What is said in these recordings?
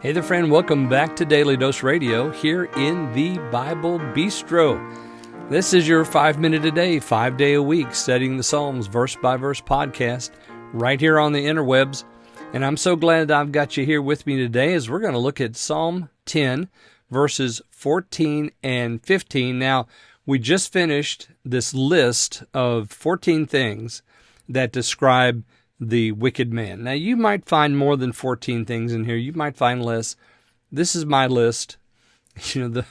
Hey there, friend. Welcome back to Daily Dose Radio here in the Bible Bistro. This is your 5-minute a day, 5-day a week, studying the Psalms verse by verse podcast right here on the interwebs. And I'm so glad I've got you here with me today as we're going to look at Psalm 10, verses 14 and 15. Now, we just finished this list of 14 things that describe the wicked man. Now, you might find more than 14 things in here. You might find less. This is my list. You know,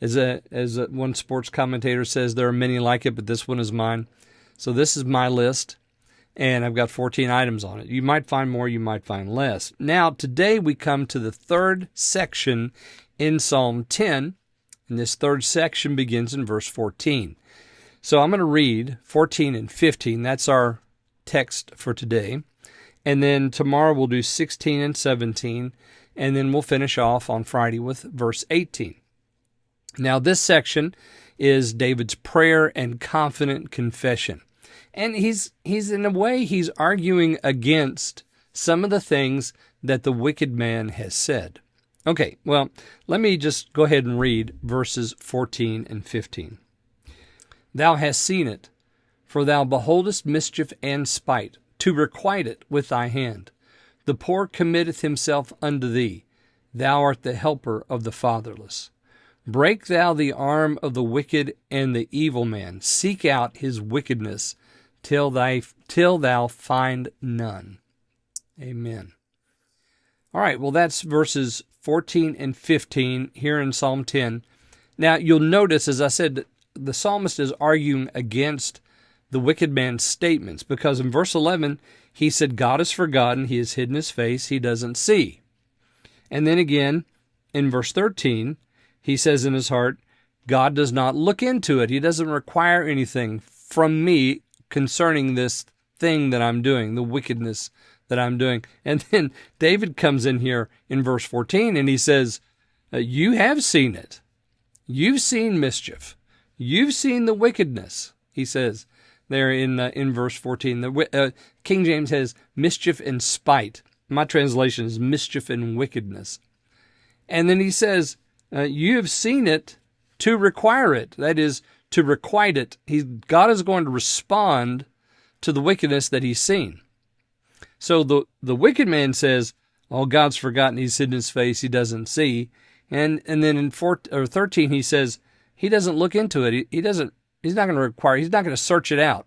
as one sports commentator says, there are many like it, but this one is mine. So this is my list, and I've got 14 items on it. You might find more, you might find less. Now, today we come to the third section in Psalm 10, and this third section begins in verse 14. So I'm going to read 14 and 15. That's our text for today. And then tomorrow we'll do 16 and 17, and then we'll finish off on Friday with verse 18. Now, this section is David's prayer and confident confession. And he's in a way, he's arguing against some of the things that the wicked man has said. Okay, well, let me just go ahead and read verses 14 and 15. Thou hast seen it, for thou beholdest mischief and spite, to requite it with thy hand. The poor committeth himself unto thee. Thou art the helper of the fatherless. Break thou the arm of the wicked and the evil man. Seek out his wickedness till thou find none. Amen. All right, well, that's verses 14 and 15 here in Psalm 10. Now, you'll notice, as I said, the psalmist is arguing against the wicked man's statements, because in verse 11, he said, God is forgotten, he has hidden his face, he doesn't see. And then again, in verse 13, he says in his heart, God does not look into it. He doesn't require anything from me concerning this thing that I'm doing, the wickedness that I'm doing. And then David comes in here in verse 14 and he says, you have seen it. You've seen mischief. You've seen the wickedness, he says there in verse 14. The King James has mischief and spite. My translation is mischief and wickedness. And then he says, you have seen it to require it. That is, to requite it. God is going to respond to the wickedness that he's seen. So the wicked man says, oh, God's forgotten, he's hidden his face, he doesn't see. And then in 13 he says, he doesn't look into it. He's not going to require, he's not going to search it out.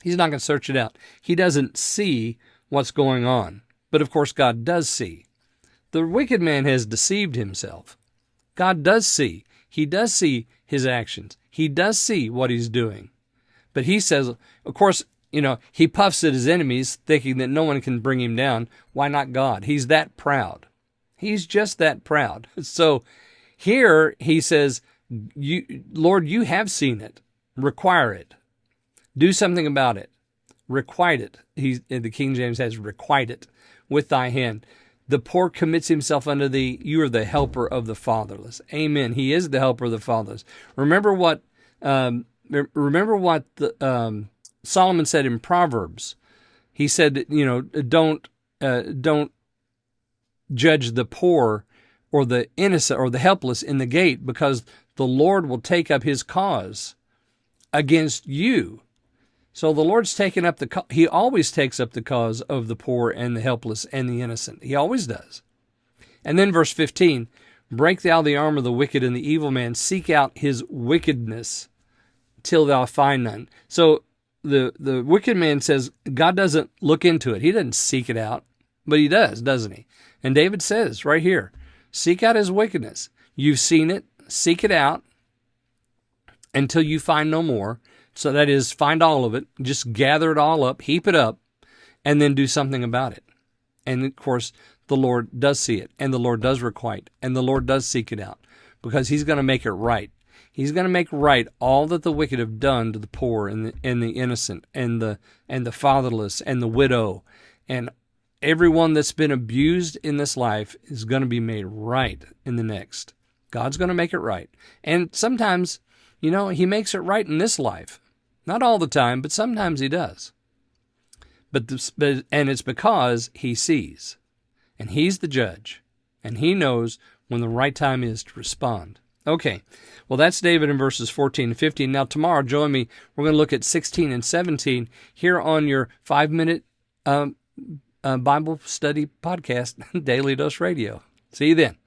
He's not going to search it out. He doesn't see what's going on. But of course, God does see. The wicked man has deceived himself. God does see. He does see his actions. He does see what he's doing. But he says, of course, he puffs at his enemies, thinking that no one can bring him down. Why not God? He's that proud. He's just that proud. So here he says, Lord, you have seen it. Require it. Do something about it. Requite it. The King James has requite it with thy hand. The poor commits himself unto thee. You are the helper of the fatherless. Amen. He is the helper of the fatherless. Remember what Solomon said in Proverbs. He said, don't judge the poor or the innocent or the helpless in the gate, because the Lord will take up his cause against you. So the Lord's taken up he always takes up the cause of the poor and the helpless and the innocent. He always does. And then verse 15, break thou the arm of the wicked and the evil man, seek out his wickedness till thou find none. So the wicked man says God doesn't look into it. He doesn't seek it out, but he does, doesn't he? And David says right here, seek out his wickedness. You've seen it, seek it out until you find no more. So that is, find all of it, just gather it all up, heap it up, and then do something about it. And of course, the Lord does see it, and the Lord does requite, and the Lord does seek it out, because he's going to make it right. He's going to make right all that the wicked have done to the poor and the innocent and the fatherless and the widow, and everyone that's been abused in this life is going to be made right in the next. God's going to make it right. And sometimes, he makes it right in this life. Not all the time, but sometimes he does. And it's because he sees. and He's the judge, and He knows when the right time is to respond. Okay, well, that's David in verses 14 and 15. Now, tomorrow, join me. We're going to look at 16 and 17 here on your 5-minute Bible study podcast, Daily Dose Radio. See you then.